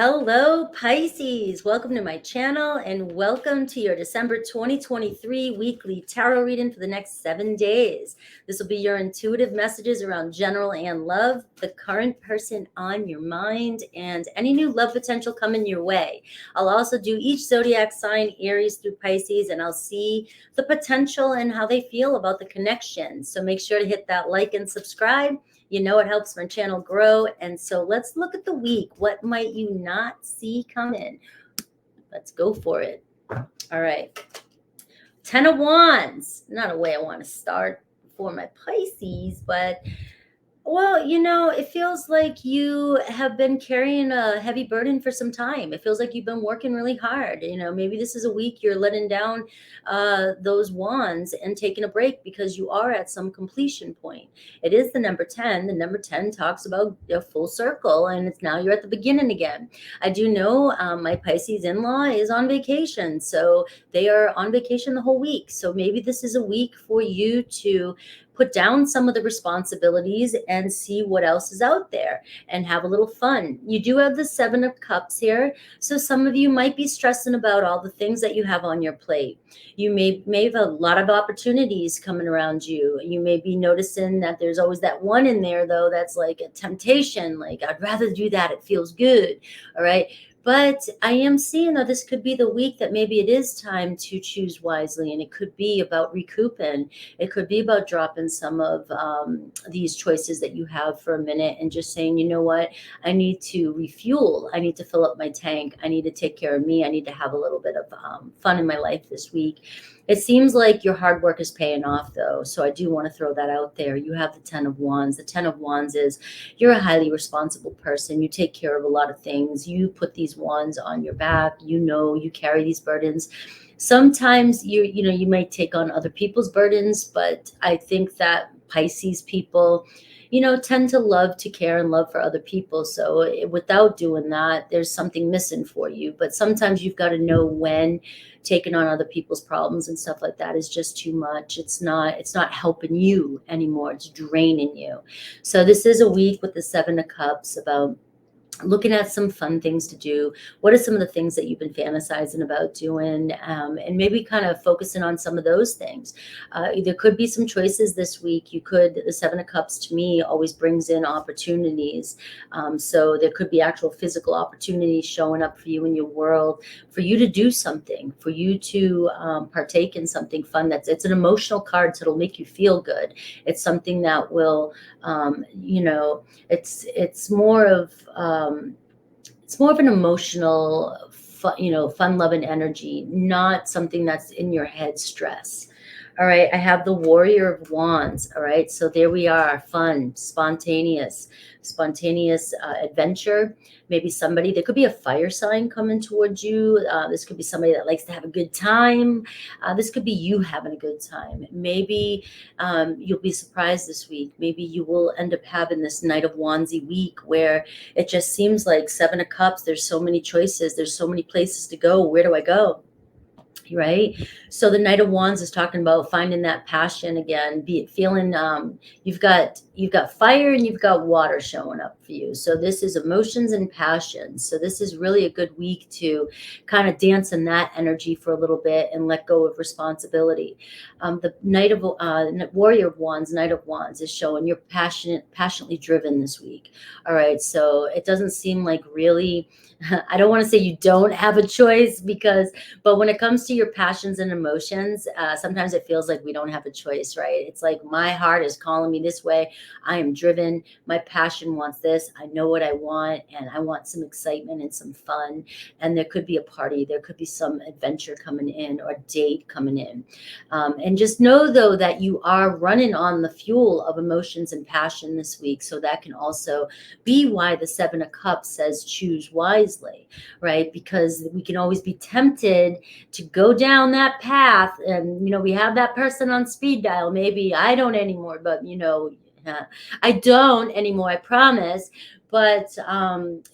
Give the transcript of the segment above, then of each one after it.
Hello, Pisces. Welcome to my channel and welcome to your December 2023 weekly tarot reading for the next 7 days. This will be your intuitive messages around general and love, the current person on your mind, and any new love potential coming your way. I'll also do each zodiac sign, Aries through Pisces, and I'll see the potential and how they feel about the connection. So make sure to hit that like and subscribe. You know, it helps my channel grow. And so let's look at the week. What might you not see coming? Let's go for it. All right. 10 of Wands. Not a way I want to start for my Pisces, but well, it feels like you have been carrying a heavy burden for some time. It feels like you've been working really hard. Maybe this is a week you're letting down those wands and taking a break because you are at some completion point. It is the number 10. The number 10 talks about a full circle, and it's now you're at the beginning again. I do know my Pisces in-law is on vacation, so they are on vacation the whole week. So maybe this is a week for you to put down some of the responsibilities and see what else is out there and have a little fun. You do have the 7 of Cups here. So some of you might be stressing about all the things that you have on your plate. You may have a lot of opportunities coming around you. You may be noticing that there's always that one in there, though, that's like a temptation. Like, I'd rather do that. It feels good. All right. But I am seeing that this could be the week that maybe it is time to choose wisely, and it could be about recouping. It could be about dropping some of these choices that you have for a minute and just saying, you know what, I need to refuel. I need to fill up my tank. I need to take care of me. I need to have a little bit of fun in my life this week. It seems like your hard work is paying off, though. So I do want to throw that out there. You have the 10 of Wands. The 10 of Wands is you're a highly responsible person. You take care of a lot of things. You put these wands on your back. You carry these burdens. Sometimes you might take on other people's burdens, but I think that Pisces people, tend to love to care and love for other people. So without doing that, there's something missing for you. But sometimes you've got to know when taking on other people's problems and stuff like that is just too much. It's not helping you anymore. It's draining you. So this is a week with the 7 of Cups about looking at some fun things to do. What are some of the things that you've been fantasizing about doing? And maybe kind of focusing on some of those things. There could be some choices this week. The 7 of Cups to me always brings in opportunities. So there could be actual physical opportunities showing up for you in your world, for you to do something, for you to partake in something fun. It's an emotional card, so it'll make you feel good. It's something that will, it's more of an emotional, fun-loving energy, not something that's in your head stress. All right, I have the Warrior of Wands. All right, so there we are, fun, spontaneous adventure. Maybe there could be a fire sign coming towards you. This could be somebody that likes to have a good time. This could be you having a good time. Maybe you'll be surprised this week. Maybe you will end up having this Knight of Wandsy week where it just seems like 7 of Cups. There's so many choices. There's so many places to go. Where do I go? Right. So the Knight of Wands is talking about finding that passion again, feeling you've got fire and you've got water showing up for you. So this is emotions and passions. So this is really a good week to kind of dance in that energy for a little bit and let go of responsibility. The Warrior of Wands, Knight of Wands is showing you're passionately driven this week. All right. So it doesn't seem like really, I don't want to say you don't have a choice but when it comes to your passions and emotions, sometimes it feels like we don't have a choice, right? It's like my heart is calling me this way. I am driven. My passion wants this. I know what I want, and I want some excitement and some fun. And there could be a party. There could be some adventure coming in or a date coming in. And just know, though, that you are running on the fuel of emotions and passion this week. So that can also be why the 7 of Cups says choose wisely, right? Because we can always be tempted to go down that path. And, we have that person on speed dial. Maybe I don't anymore, but, I don't anymore, I promise. But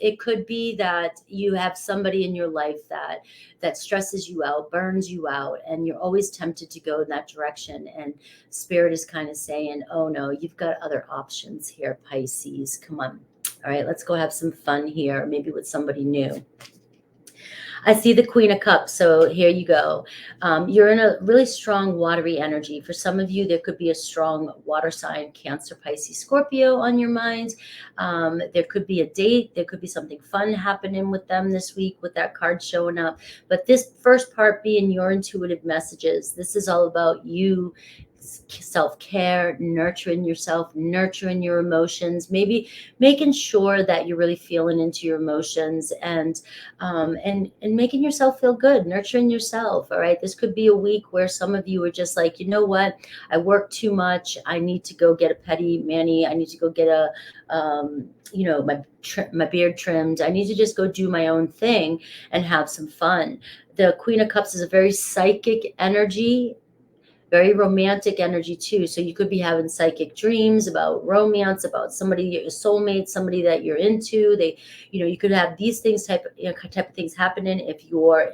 it could be that you have somebody in your life that stresses you out, burns you out, and you're always tempted to go in that direction. And Spirit is kind of saying, oh, no, you've got other options here, Pisces. Come on. All right, let's go have some fun here, maybe with somebody new. I see the Queen of Cups, so here you go. You're in a really strong watery energy. For some of you, there could be a strong water sign, Cancer, Pisces, Scorpio on your mind. There could be a date. There could be something fun happening with them this week with that card showing up. But this first part being your intuitive messages, this is all about you, self-care, nurturing yourself, nurturing your emotions, maybe making sure that you're really feeling into your emotions and making yourself feel good, nurturing yourself. All right, this could be a week where some of you are just like, you know what, I work too much, I need to go get a pedi mani, I need to go get a my beard trimmed, I need to just go do my own thing and have some fun. The Queen of Cups is a very psychic energy, very romantic energy too. So you could be having psychic dreams about romance, about somebody, your soulmate, somebody that you're into. You could have these things type of things happening if you're,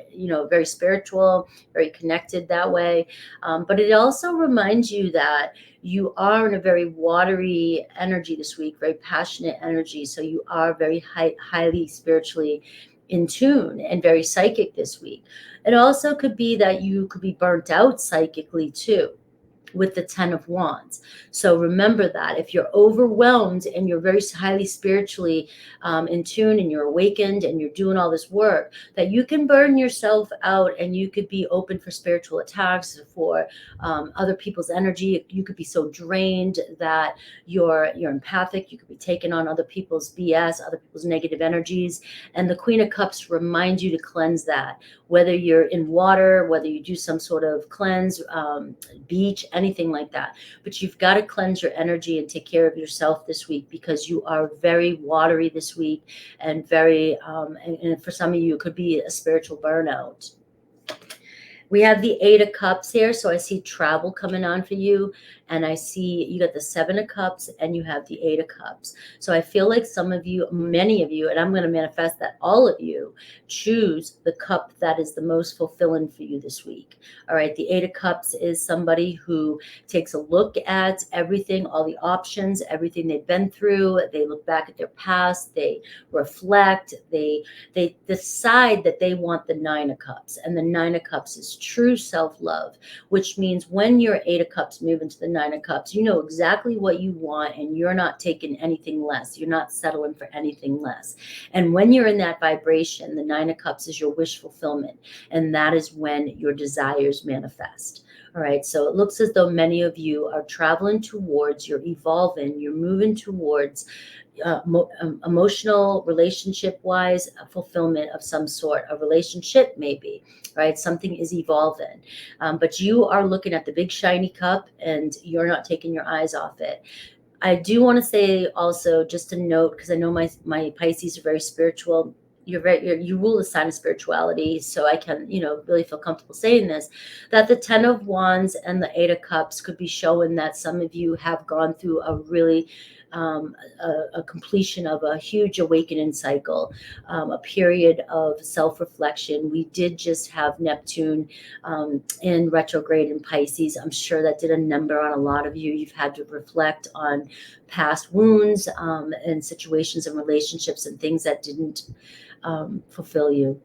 very spiritual, very connected that way. But it also reminds you that you are in a very watery energy this week, very passionate energy. So you are very highly spiritually in tune and very psychic this week. It also could be that you could be burnt out psychically too, with the 10 of Wands. So remember that if you're overwhelmed and you're very highly spiritually in tune and you're awakened and you're doing all this work, that you can burn yourself out and you could be open for spiritual attacks, for other people's energy. You could be so drained that you're empathic. You could be taking on other people's BS, other people's negative energies. And the Queen of Cups reminds you to cleanse that, whether you're in water, whether you do some sort of cleanse, beach, anything like that. But you've got to cleanse your energy and take care of yourself this week, because you are very watery this week and very, and for some of you, it could be a spiritual burnout. We have the 8 of Cups here. So I see travel coming on for you. And I see you got the 7 of Cups and you have the 8 of Cups. So I feel like some of you, many of you, and I'm going to manifest that all of you choose the cup that is the most fulfilling for you this week. All right. The 8 of Cups is somebody who takes a look at everything, all the options, everything they've been through. They look back at their past. They reflect. They decide that they want the 9 of Cups. And the 9 of Cups is true self-love, which means when your 8 of Cups move into the 9 of Cups, you know exactly what you want and you're not taking anything less. You're not settling for anything less. And when you're in that vibration, the 9 of Cups is your wish fulfillment. And that is when your desires manifest. All right. So it looks as though many of you are traveling towards, you're evolving, you're moving towards emotional, relationship-wise, fulfillment of some sort. A relationship, maybe, right? Something is evolving, but you are looking at the big shiny cup and you're not taking your eyes off it. I do want to say also, just a note, because I know my Pisces are very spiritual. You rule the sign of spirituality, so I can, really feel comfortable saying this, that the 10 of Wands and the 8 of Cups could be showing that some of you have gone through a really a completion of a huge awakening cycle, a period of self-reflection. We did just have Neptune in retrograde in Pisces. I'm sure that did a number on a lot of you. You've had to reflect on past wounds and situations and relationships and things that didn't fulfill you.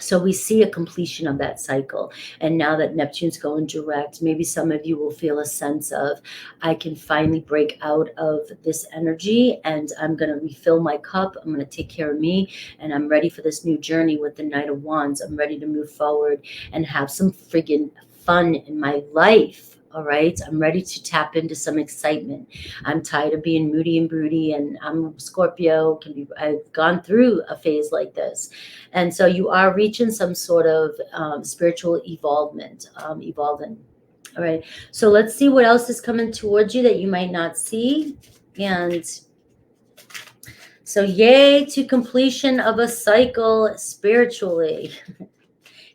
So we see a completion of that cycle. And now that Neptune's going direct, maybe some of you will feel a sense of, I can finally break out of this energy and I'm going to refill my cup. I'm going to take care of me. And I'm ready for this new journey with the Knight of Wands. I'm ready to move forward and have some friggin' fun in my life. All right. I'm ready to tap into some excitement. I'm tired of being moody and broody, and I'm Scorpio. I've gone through a phase like this. And so you are reaching some sort of spiritual evolving. All right. So let's see what else is coming towards you that you might not see. And so yay to completion of a cycle spiritually.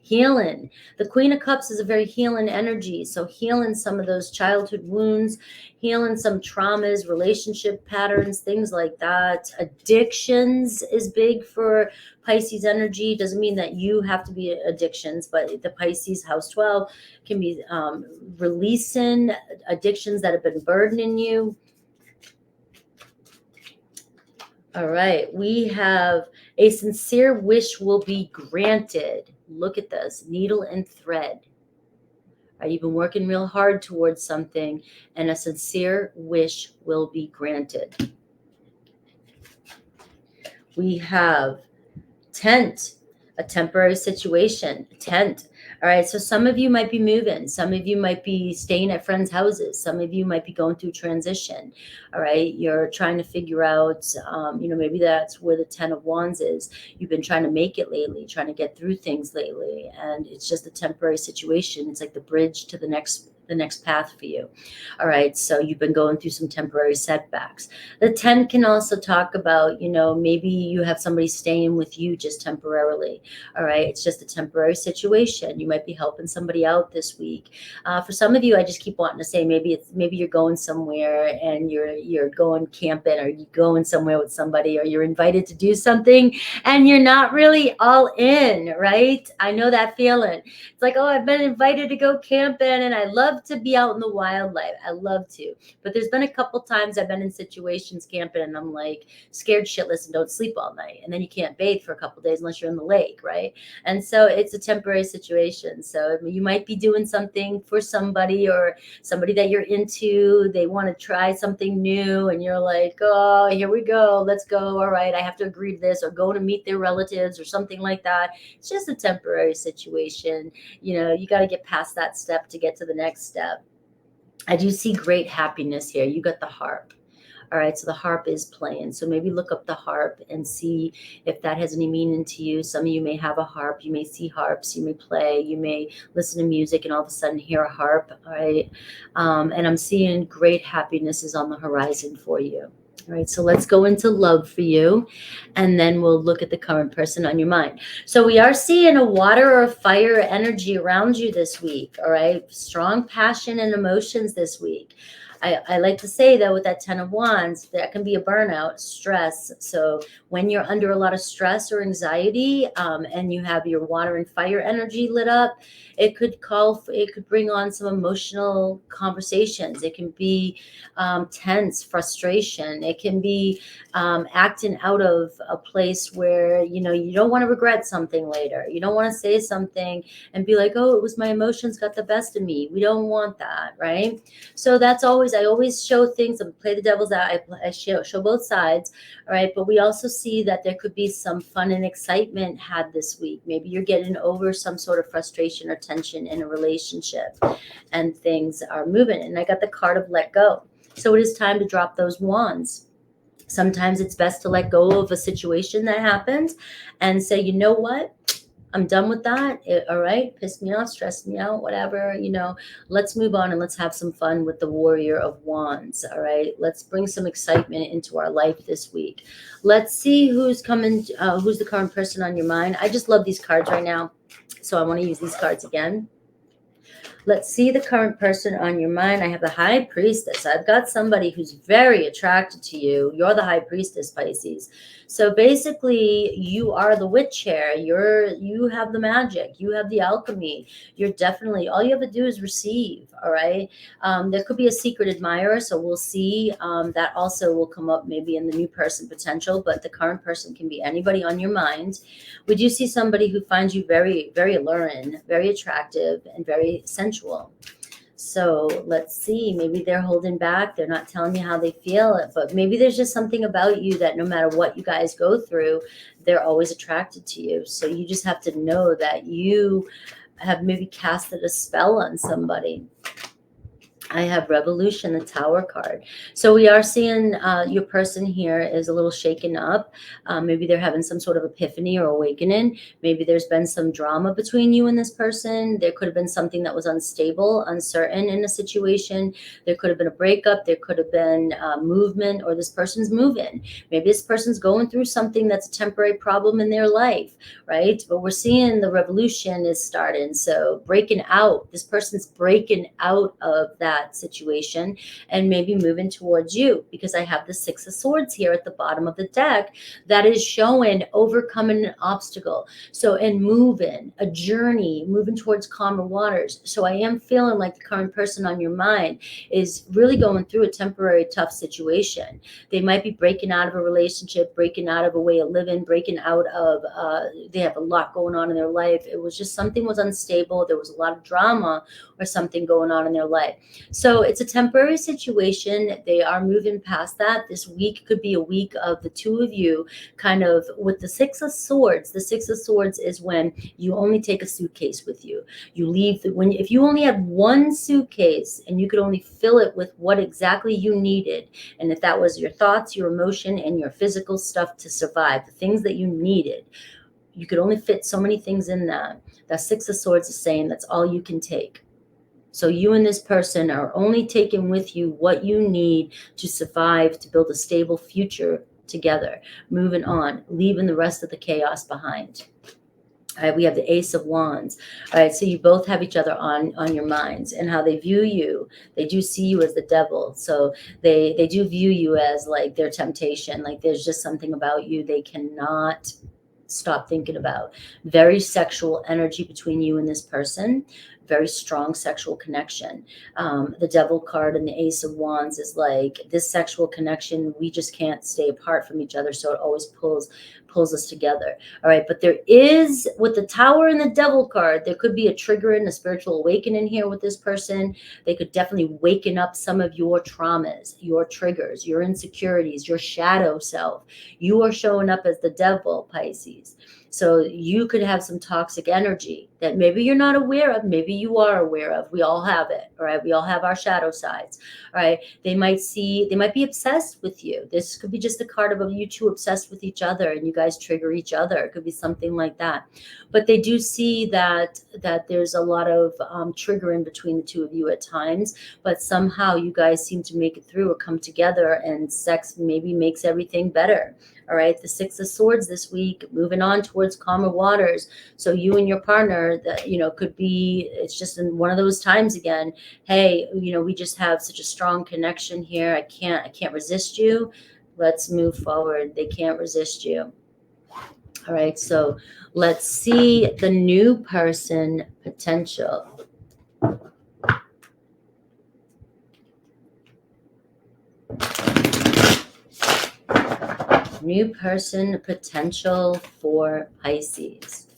Healing. The Queen of Cups is a very healing energy. So healing some of those childhood wounds, healing some traumas, relationship patterns, things like that. Addictions is big for Pisces energy. Doesn't mean that you have to be addictions, but the Pisces house 12 can be releasing addictions that have been burdening you. All right, we have a sincere wish will be granted. Look at this, needle and thread. Right, you've been working real hard towards something, and a sincere wish will be granted. We have tent, a temporary situation, a tent. All right, so some of you might be moving, some of you might be staying at friends' houses, some of you might be going through transition. All right, you're trying to figure out, maybe that's where the 10 of Wands is. You've been trying to make it lately, trying to get through things lately, and it's just a temporary situation. It's like the bridge to the next path for you. All right, so you've been going through some temporary setbacks. The 10 can also talk about, maybe you have somebody staying with you just temporarily. All right, it's just a temporary situation. You might be helping somebody out this week. For some of you, I just keep wanting to say maybe you're going somewhere and you're going camping, or you're going somewhere with somebody, or you're invited to do something and you're not really all in, right? I know that feeling. It's like, oh, I've been invited to go camping and I love to be out in the wildlife. I love to. But there's been a couple times I've been in situations camping and I'm like scared shitless and don't sleep all night. And then you can't bathe for a couple days unless you're in the lake, right? And so it's a temporary situation. So you might be doing something for somebody, or somebody that you're into. They want to try something new and you're like, oh, here we go. Let's go. All right, I have to agree to this, or go to meet their relatives or something like that. It's just a temporary situation. You got to get past that step to get to the next step. I do see great happiness here. You got the harp. All right, so the harp is playing. So maybe look up the harp and see if that has any meaning to you. Some of you may have a harp. You may see harps. You may play. You may listen to music and all of a sudden hear a harp. All right, and I'm seeing great happiness is on the horizon for you. All right, so let's go into love for you, and then we'll look at the current person on your mind. So we are seeing a water or a fire energy around you this week. All right, strong passion and emotions this week. I like to say, though, with that 10 of Wands, that can be a burnout, stress. So when you're under a lot of stress or anxiety, and you have your water and fire energy lit up, it could bring on some emotional conversations. It can be tense, frustration. It can be acting out of a place where, you don't want to regret something later. You don't want to say something and be like, oh, it was my emotions got the best of me. We don't want that, right? So I always show things and play the devil's out. I show both sides. All right. But we also see that there could be some fun and excitement had this week. Maybe you're getting over some sort of frustration or tension in a relationship and things are moving. And I got the card of let go. So it is time to drop those wands. Sometimes it's best to let go of a situation that happened and say, you know what? I'm done with that. All right. Pissed me off, stressed me out, whatever, let's move on and let's have some fun with the Warrior of Wands. All right. Let's bring some excitement into our life this week. Let's see who's coming, who's the current person on your mind. I just love these cards right now. So I want to use these cards again. Let's see the current person on your mind. I have the High Priestess. I've got somebody who's very attracted to you. You're the High Priestess, Pisces. So basically, you are the witch here. You have the magic. You have the alchemy. You're definitely, all you have to do is receive, all right? There could be a secret admirer, so we'll see. That also will come up maybe in the new person potential, but the current person can be anybody on your mind. We do see somebody who finds you very, very alluring, very attractive, and very sensual. So let's see, maybe they're holding back. They're not telling you how they feel, but maybe there's just something about you that no matter what you guys go through, they're always attracted to you. So you just have to know that you have maybe casted a spell on somebody. I have Revolution, the Tower card. So we are seeing your person here is a little shaken up. Maybe they're having some sort of epiphany or awakening. Maybe there's been some drama between you and this person. There could have been something that was unstable, uncertain in a situation. There could have been a breakup. There could have been movement, or this person's moving. Maybe this person's going through something that's a temporary problem in their life, right? But we're seeing the revolution is starting. So breaking out, this person's breaking out of that that situation and maybe moving towards you, because I have the Six of Swords here at the bottom of the deck that is showing overcoming an obstacle. So, and moving, a journey, moving towards calmer waters. So I am feeling like the current person on your mind is really going through a temporary tough situation. They might be breaking out of a relationship, breaking out of a way of living, breaking out of, they have a lot going on in their life. It was just something was unstable. There was a lot of drama or something going on in their life. So it's a temporary situation. They are moving past that. This week could be a week of the two of you kind of with the Six of Swords. The Six of Swords is when you only take a suitcase with you. You leave if you only had one suitcase and you could only fill it with what exactly you needed, and if that was your thoughts, your emotion, and your physical stuff to survive, the things that you needed, you could only fit so many things in that. The Six of Swords is saying that's all you can take. So you and this person are only taking with you what you need to survive, to build a stable future together, moving on, leaving the rest of the chaos behind. All right, we have the Ace of Wands. All right, so you both have each other on your minds, and how they view you. They do see you as the devil. So they do view you as like their temptation. Like there's just something about you they cannot stop thinking about. Very sexual energy between you and this person. Very strong sexual connection. The Devil card and the Ace of Wands is like this sexual connection. We just can't stay apart from each other. So it always pulls us together. All right. But there is, with the Tower and the Devil card, there could be a trigger in a spiritual awakening here with this person. They could definitely waken up some of your traumas, your triggers, your insecurities, your shadow self. You are showing up as the devil, Pisces. So you could have some toxic energy that maybe you're not aware of, maybe you are aware of. We all have it, all right? We all have our shadow sides, all right? They might be obsessed with you. This could be just a card of you two obsessed with each other and you guys trigger each other. It could be something like that. But they do see that there's a lot of triggering between the two of you at times, but somehow you guys seem to make it through or come together, and sex maybe makes everything better. All right, the Six of Swords this week, moving on towards calmer waters. So you and your partner, that could be, it's just in one of those times again. Hey, we just have such a strong connection here. I can't resist you. Let's move forward. They can't resist you. All right, so let's see the new person potential. New person potential for Pisces.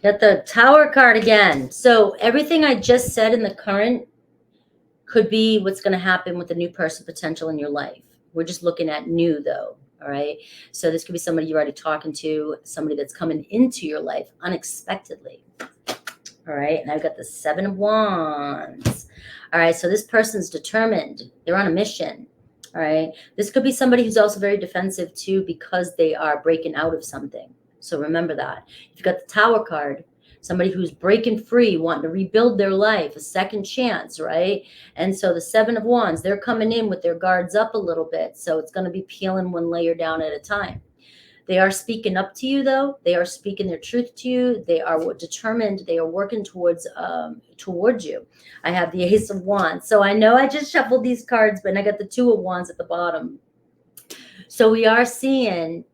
Got the Tower card again. So everything I just said in the current could be what's going to happen with the new person potential in your life. We're just looking at new though. All right. So this could be somebody you're already talking to, somebody that's coming into your life unexpectedly. All right, and I've got the Seven of Wands. All right, so this person's determined. They're on a mission. All right, this could be somebody who's also very defensive too, because they are breaking out of something. So remember that. You've got the Tower card, somebody who's breaking free, wanting to rebuild their life, a second chance, right? And so the Seven of Wands, they're coming in with their guards up a little bit. So it's going to be peeling one layer down at a time. They are speaking up to you, though. They are speaking their truth to you. They are determined. They are working towards you. I have the Ace of Wands. So I know I just shuffled these cards, but I got the Two of Wands at the bottom. So we are seeing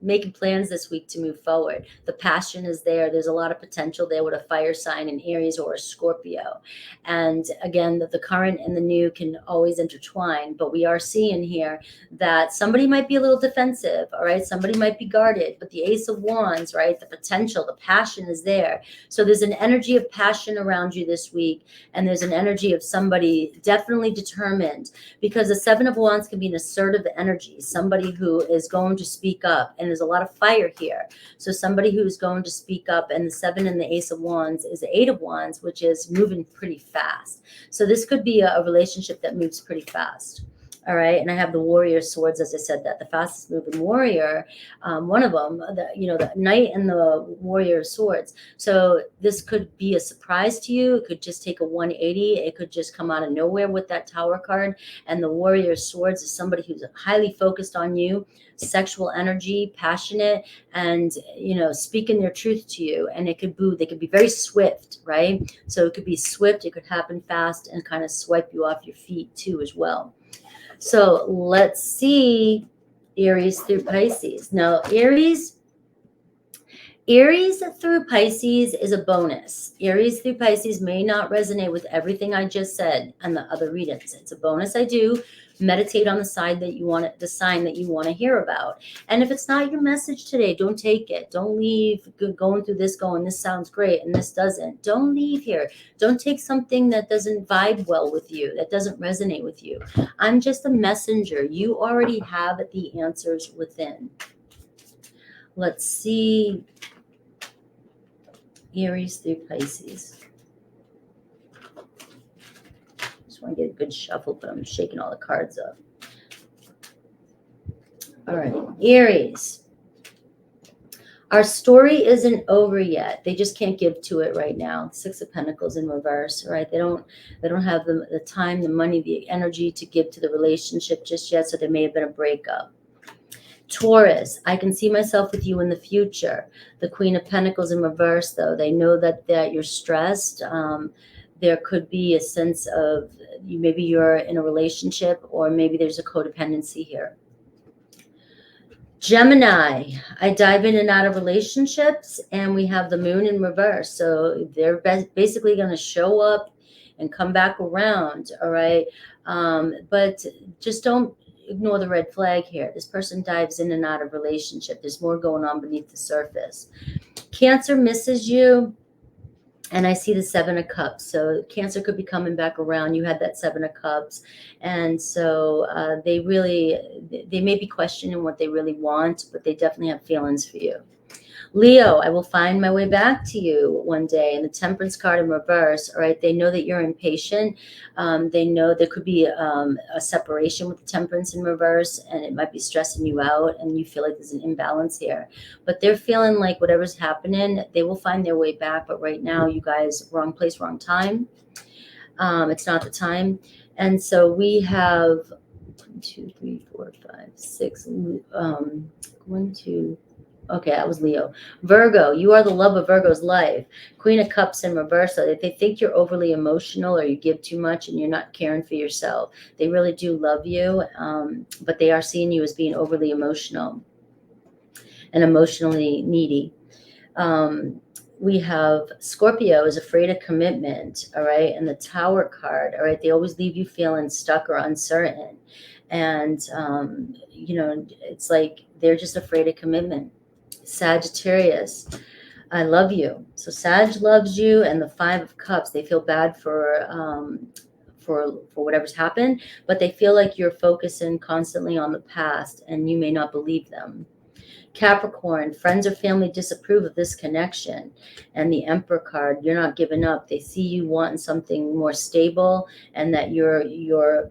making plans this week to move forward. The passion is there. There's a lot of potential there with a fire sign, an Aries or a Scorpio. And again, the current and the new can always intertwine, but we are seeing here that somebody might be a little defensive, all right? Somebody might be guarded, but the Ace of Wands, right? The potential, the passion is there. So there's an energy of passion around you this week, and there's an energy of somebody definitely determined, because the Seven of Wands can be an assertive energy, somebody who is going to speak up. And there's a lot of fire here. So somebody who's going to speak up, and the Seven and the Ace of Wands is the Eight of Wands, which is moving pretty fast. So this could be a relationship that moves pretty fast. All right, and I have the warrior swords, as I said, that the fastest moving warrior, one of them, the knight and the warrior swords. So this could be a surprise to you. It could just take a 180. It could just come out of nowhere with that Tower card. And the warrior swords is somebody who's highly focused on you, sexual energy, passionate, and speaking their truth to you. And they could be very swift, right? So it could be swift. It could happen fast and kind of swipe you off your feet too, as well. So let's see Aries through Pisces. Now, Aries through Pisces is a bonus. Aries through Pisces may not resonate with everything I just said and the other readings. It's a bonus. I do meditate on the sign that you want to hear about. And if it's not your message today, don't take it. Don't leave going through this this sounds great and this doesn't. Don't leave here. Don't take something that doesn't vibe well with you, that doesn't resonate with you. I'm just a messenger. You already have the answers within. Let's see Aries through Pisces. Just want to get a good shuffle, but I'm shaking all the cards up. All right, Aries. Our story isn't over yet. They just can't give to it right now. Six of Pentacles in reverse, right? They don't have the time, the money, the energy to give to the relationship just yet, so there may have been a breakup. Taurus, I can see myself with you in the future. The Queen of Pentacles in reverse, though. They know that you're stressed. There could be a sense of maybe you're in a relationship, or maybe there's a codependency here. Gemini, I dive in and out of relationships, and we have the Moon in reverse. So they're basically going to show up and come back around, all right? But just don't ignore the red flag here. This person dives in and out of relationship. There's more going on beneath the surface. Cancer misses you, and I see the Seven of Cups. So Cancer could be coming back around. You had that Seven of Cups, and so they may be questioning what they really want, but they definitely have feelings for you. Leo, I will find my way back to you one day. And the Temperance card in reverse, all right, they know that you're impatient. They know there could be a separation with the Temperance in reverse, and it might be stressing you out, and you feel like there's an imbalance here. But they're feeling like whatever's happening, they will find their way back. But right now, you guys, wrong place, wrong time. It's not the time. And so we have 1, 2, 3, 4, 5, 6, 1, 2. Okay, that was Leo. Virgo, you are the love of Virgo's life. Queen of Cups in reverse. So they think you're overly emotional, or you give too much and you're not caring for yourself. They really do love you, but they are seeing you as being overly emotional and emotionally needy. We have Scorpio is afraid of commitment, all right? And the Tower card, all right? They always leave you feeling stuck or uncertain. And, it's like they're just afraid of commitment. Sagittarius, I love you. So Sag loves you, and the Five of Cups, they feel bad for whatever's happened, but they feel like you're focusing constantly on the past, and you may not believe them. Capricorn, friends or family disapprove of this connection. And the Emperor card, you're not giving up. They see you wanting something more stable, and that you're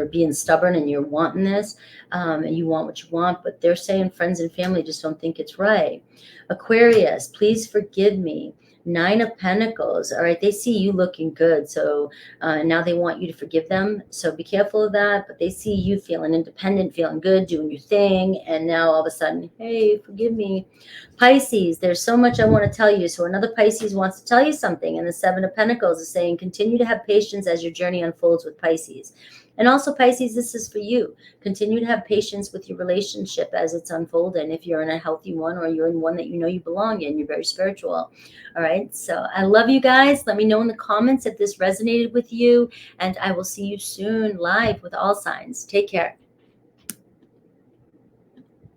being stubborn, and you're wanting this, and you want what you want, but they're saying friends and family just don't think it's right. Aquarius, please forgive me. Nine of Pentacles, all right, they see you looking good, so now they want you to forgive them, so be careful of that. But they see you feeling independent, feeling good, doing your thing, and now all of a sudden, hey, forgive me. Pisces, there's so much I want to tell you. So another Pisces wants to tell you something, and the Seven of Pentacles is saying continue to have patience as your journey unfolds with Pisces. And also, Pisces, this is for you. Continue to have patience with your relationship as it's unfolding. If you're in a healthy one, or you're in one that you belong in, you're very spiritual. All right. So I love you guys. Let me know in the comments if this resonated with you. And I will see you soon live with all signs. Take care.